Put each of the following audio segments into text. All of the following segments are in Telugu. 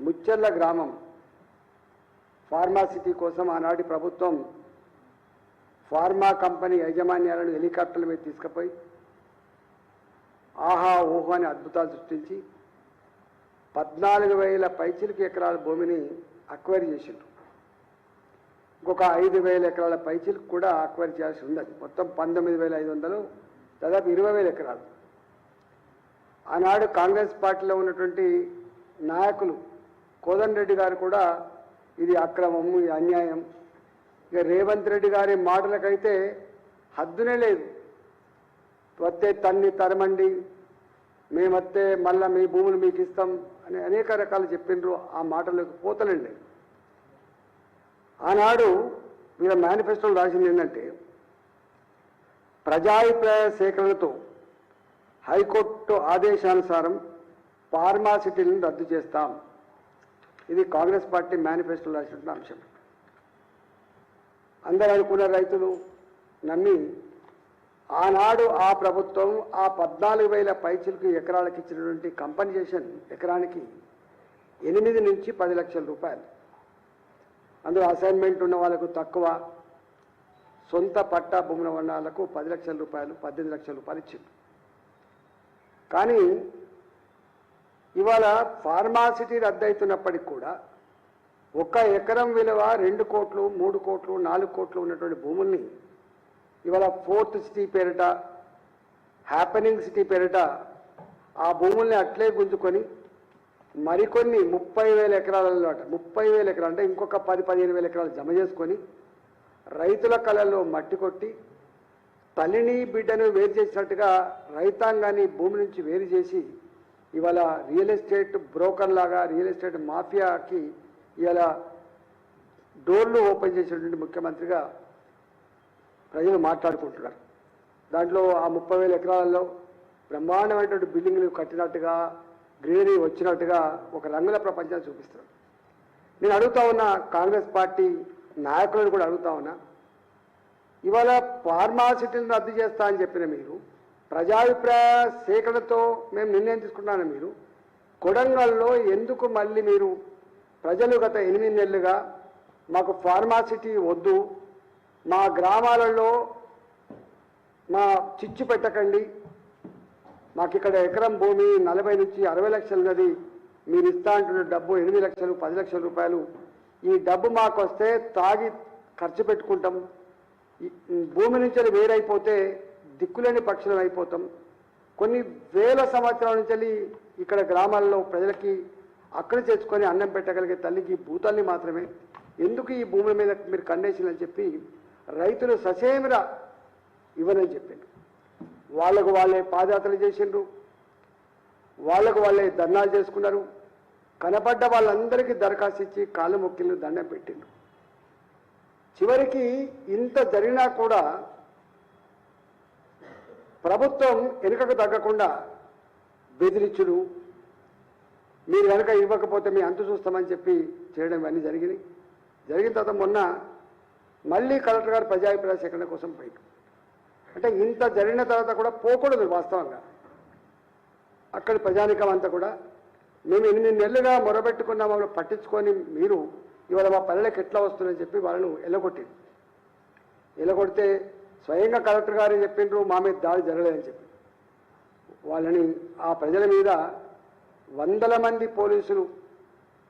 ముచ్చర్ల గ్రామం ఫార్మాసిటీ కోసం ఆనాటి ప్రభుత్వం ఫార్మా కంపెనీ యాజమాన్యాలను హెలికాప్టర్ల మీద తీసుకుపోయి ఆహా ఓహో అని అద్భుతాలు సృష్టించి 14,000 పైచిలకు ఎకరాల భూమిని అక్వైర్ చేసిండ్రు. ఇంకొక 5,000 ఎకరాల పైచిలకు కూడా అక్వైర్ చేయాల్సి ఉన్నది. మొత్తం 19,500, దాదాపు 20,000 ఎకరాలు. ఆనాడు కాంగ్రెస్ పార్టీలో ఉన్నటువంటి నాయకులు కోదండరెడ్డి గారు కూడా ఇది అక్రమము, ఇది అన్యాయం. ఇక రేవంత్ రెడ్డి గారి మాటలకైతే హద్దునే లేదు. వస్తే తన్ని తరమండి, మేమత్తే మళ్ళా మీ భూములు మీకు ఇస్తాం అని అనేక రకాలు చెప్పిండ్రు. ఆ మాటలకు పోతలండి. ఆనాడు వీళ్ళ మేనిఫెస్టోలో రాసింది ఏంటంటే, ప్రజాభిప్రాయ సేకరణతో హైకోర్టు ఆదేశానుసారం ఫార్మాసిటీలను రద్దు చేస్తాం. ఇది కాంగ్రెస్ పార్టీ మేనిఫెస్టోలో రాసినటువంటి అంశం. అందరూ అనుకున్న రైతులు నమ్మి ఆనాడు ఆ ప్రభుత్వం ఆ 14,000 పైచిలకు ఎకరాలకు ఇచ్చినటువంటి కంపెన్సేషన్ ఎకరానికి 8 నుంచి 10 లక్షల రూపాయలు. అందులో అసైన్మెంట్ ఉన్న వాళ్ళకు తక్కువ, సొంత పట్టా భూముల ఉన్న వాళ్ళకు 10 లక్షల రూపాయలు, 18 లక్షల రూపాయలు ఇచ్చింది. కానీ ఇవాళ ఫార్మాసిటీ రద్దవుతున్నప్పటికి కూడా 1 ఎకరం విలువ 2 కోట్లు, 3 కోట్లు, 4 కోట్లు ఉన్నటువంటి భూముల్ని ఇవాళ ఫోర్త్ సిటీ పేరిట, హ్యాపెనింగ్ సిటీ పేరిట ఆ భూముల్ని అట్లే గుంజుకొని మరికొన్ని 30,000 ఎకరాలలో 30,000 ఎకరాలు అంటే ఇంకొక 10-15,000 ఎకరాలు జమ చేసుకొని రైతుల కళల్లో మట్టి కొట్టి తల్లిని బిడ్డను వేరు చేసినట్టుగా రైతాంగాన్ని భూమి నుంచి వేరు చేసి ఇవాళ రియల్ ఎస్టేట్ బ్రోకర్ లాగా, రియల్ ఎస్టేట్ మాఫియాకి ఇవాళ డోర్లు ఓపెన్ చేసినటువంటి ముఖ్యమంత్రిగా ప్రజలు మాట్లాడుకుంటున్నారు. దాంట్లో ఆ 30,000 ఎకరాలలో బ్రహ్మాండమైనటువంటి బిల్డింగ్లు కట్టినట్టుగా, గ్రీనరీ వచ్చినట్టుగా ఒక రంగుల ప్రపంచాన్ని చూపిస్తారు. నేను అడుగుతా ఉన్నా, కాంగ్రెస్ పార్టీ నాయకులను కూడా అడుగుతా ఉన్నా, ఇవాళ ఫార్మాసిటీలను రద్దు చేస్తా అని చెప్పిన మీరు, ప్రజాభిప్రాయ సేకరణతో మేము నిర్ణయం తీసుకుంటాను మీరు, కొడంగల్లో ఎందుకు మళ్ళీ మీరు ప్రజలు గత 8 నెలలుగా మాకు ఫార్మాసిటీ వద్దు, మా గ్రామాలలో మా చిచ్చు పెట్టకండి, మాకు ఇక్కడ ఎకరం భూమి 40 నుంచి 60 లక్షలు ఉన్నది, మీరు ఇస్తా అంటున్న డబ్బు 8 లక్షలు 10 లక్షల రూపాయలు, ఈ డబ్బు మాకు వస్తే తాగి ఖర్చు పెట్టుకుంటాం, భూమి నుంచి వేరైపోతే దిక్కులేని పక్షులం అయిపోతాం, కొన్ని వేల సంవత్సరాల నుంచి ఇక్కడ గ్రామాల్లో ప్రజలకి అక్కడ చేసుకొని అన్నం పెట్టగలిగే తల్లికి భూతాల్ని మాత్రమే ఎందుకు ఈ భూముల మీద మీరు కండేషన్ అని చెప్పి రైతులు ససేమిరా ఇవ్వనని చెప్పిండ్రు. వాళ్లకు వాళ్ళే పాదయాత్రలు చేసిండ్రు, వాళ్లకు వాళ్ళే ధర్నాలు చేసుకున్నారు. కనపడ్డ వాళ్ళందరికీ దరఖాస్తు ఇచ్చి కాళ్ళు మొక్కిళ్ళు దండం పెట్టిండ్రు. చివరికి ఇంత జరిగినా కూడా ప్రభుత్వం వెనుకకు తగ్గకుండా బెదిరించుడు, మీరు కనుక ఇవ్వకపోతే మీ అంతు చూస్తామని చెప్పి చేయడం ఇవన్నీ జరిగినాయి. జరిగిన తర్వాత మొన్న మళ్ళీ కలెక్టర్ గారు ప్రజాభిప్రాయ సేకరణ కోసం పోయారు. అంటే ఇంత జరిగిన తర్వాత కూడా పోకూడదు. వాస్తవంగా అక్కడి ప్రజానికం అంతా కూడా మేము 8 నెలలుగా మొరబెట్టుకున్న మమ్మల్ని పట్టించుకొని మీరు ఇవాళ మా పల్లెలకు ఎట్లా వస్తుందని చెప్పి వాళ్ళను ఎల్లగొట్టింది. ఎల్లగొడితే స్వయంగా కలెక్టర్ గారు చెప్పిండ్రు మా మీద దాడి జరగలేదని చెప్పి. వాళ్ళని ఆ ప్రజల మీద 100 మంది పోలీసులు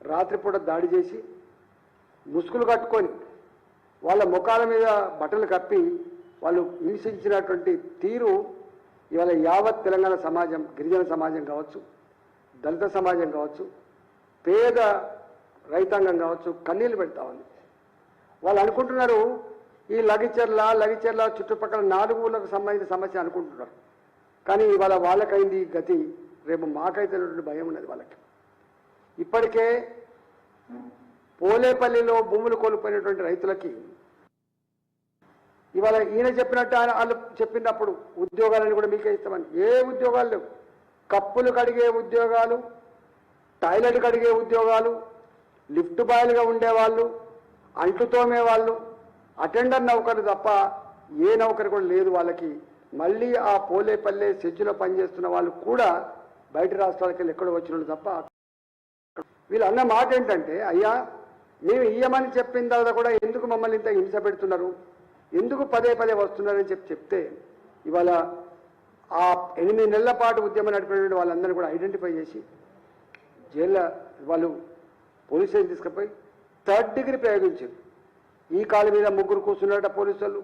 రాత్రిపూట దాడి చేసి ముసుగులు కట్టుకొని వాళ్ళ ముఖాల మీద బట్టలు కప్పి వాళ్ళు హింసించినటువంటి తీరు ఇవాళ యావత్ తెలంగాణ సమాజం, గిరిజన సమాజం కావచ్చు, దళిత సమాజం కావచ్చు, పేద రైతాంగం కావచ్చు కన్నీళ్ళు పెడతా ఉంది. వాళ్ళు అనుకుంటున్నారు ఈ లగిచెర్ల చుట్టుపక్కల 4 ఊళ్ళకు సంబంధించిన సమస్య అనుకుంటున్నారు. కానీ ఇవాళ వాళ్ళకైంది గతి, రేపు మాకైతే భయం ఉన్నది వాళ్ళకి. ఇప్పటికే పోలేపల్లిలో భూములు కోల్పోయినటువంటి రైతులకి ఇవాళ ఈయన చెప్పినట్టు వాళ్ళు చెప్పినప్పుడు ఉద్యోగాలను కూడా మీకే ఇస్తామని, ఏ ఉద్యోగాలు లేవు. కప్పులు కడిగే ఉద్యోగాలు, టాయిలెట్ కడిగే ఉద్యోగాలు, లిఫ్ట్ బాయ్లుగా ఉండేవాళ్ళు, అంట్లు తోమేవాళ్ళు, అటెండర్ నౌకరు తప్ప ఏ నౌకరు కూడా లేదు వాళ్ళకి. మళ్ళీ ఆ పోలేపల్లె సెజ్జులో పనిచేస్తున్న వాళ్ళు కూడా బయట రాష్ట్రాలకు వెళ్ళి ఎక్కడో వచ్చిన తప్ప వీళ్ళు అన్న మాట ఏంటంటే, అయ్యా మేము ఇయ్యమని చెప్పిన తర్వాత కూడా ఎందుకు మమ్మల్ని ఇంత హింస పెడుతున్నారు, ఎందుకు పదే పదే వస్తున్నారని చెప్తే ఇవాళ ఆ 8 నెలల పాటు ఉద్యమం నడిపినటువంటి వాళ్ళందరినీ కూడా ఐడెంటిఫై చేసి జైల్లో వాళ్ళు పోలీస్ స్టేషన్ తీసుకుపోయి 3rd డిగ్రీ ప్రయోగించారు. ఈ కాలు మీద 3 కూర్చున్నారట పోలీసు వాళ్ళు,